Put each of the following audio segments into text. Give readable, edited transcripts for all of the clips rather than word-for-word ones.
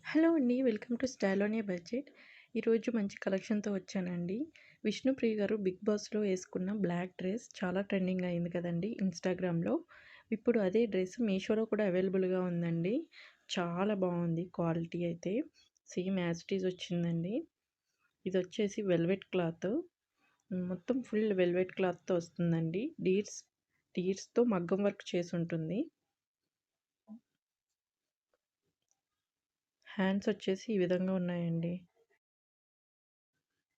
Hello అండి. Welcome to style on a budget. ఈరోజు మంచి కలెక్షన్‌తో వచ్చానండి. విష్ణుప్రియ గారు 'బిగ్ బాస్‌లో' ఏసుకున్న బ్లాక్ డ్రెస్ చాలా ట్రెండింగ్ అయింది కదండీ ఇన్‌స్టాగ్రామ్‌లో. ఇప్పుడు అదే డ్రెస్ మీషోలో కూడా అవైలబుల్‌గా ఉందండి. చాలా బాగుంది క్వాలిటీ అయితే. సేమ్ యాజ్ ఇట్ ఈజ్ వచ్చిందండి. ఇదొచ్చేసి వెల్వెట్ క్లాత్. మొత్తం ఫుల్ వెల్వెట్ క్లాత్‌తో వస్తుందండి. డీర్స్‌తో మగ్గం వర్క్ చేసుంటుంది. హ్యాండ్స్ వచ్చేసి ఈ విధంగా ఉన్నాయండి.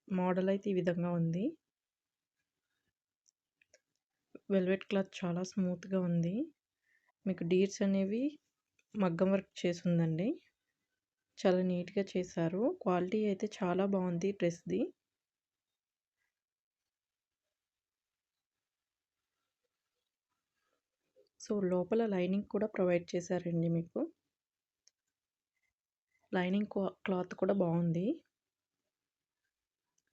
మోడల్ అయితే ఈ విధంగా ఉంది. వెల్వెట్ క్లాత్ చాలా స్మూత్‌గా ఉంది. మీకు డీర్స్ అనేవి మగ్గం వర్క్ చేసుందండి. చాలా నీట్‌గా చేశారు. క్వాలిటీ అయితే చాలా బాగుంది డ్రెస్‌ది. సో, లోపల లైనింగ్ కూడా ప్రొవైడ్ చేశారండి మీకు. లైనింగ్ క్లాత్ కూడా బాగుంది.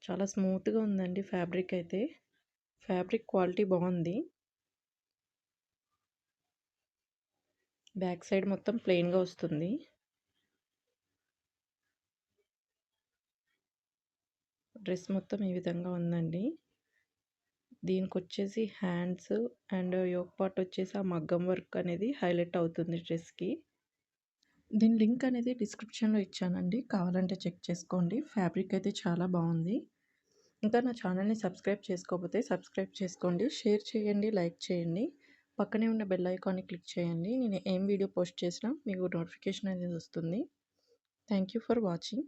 చాలా స్మూత్‌గా ఉందండి ఫ్యాబ్రిక్ అయితే. ఫ్యాబ్రిక్ క్వాలిటీ బాగుంది. బ్యాక్ సైడ్ మొత్తం ప్లెయిన్‌గా వస్తుంది. డ్రెస్ మొత్తం ఈ విధంగా ఉందండి. దీనికొచ్చేసి హ్యాండ్స్ అండ్ యోక్ పార్ట్ వచ్చేసి ఆ మగ్గం వర్క్ అనేది హైలైట్ అవుతుంది డ్రెస్‌కి. దీని లింక్ అనేది డిస్క్రిప్షన్‌లో ఇచ్చానండి. కావాలంటే చెక్ చేసుకోండి. ఫ్యాబ్రిక్ అయితే చాలా బాగుంది. ఇంకా నా ఛానల్‌ని సబ్స్క్రైబ్ చేసుకోకపోతే సబ్స్క్రైబ్ చేసుకోండి. షేర్ చేయండి, లైక్ చేయండి. పక్కనే ఉన్న బెల్ ఐకాన్‌ని క్లిక్ చేయండి. నేను ఏం వీడియో పోస్ట్ చేసినా మీకు నోటిఫికేషన్ అనేది వస్తుంది. Thank you for watching.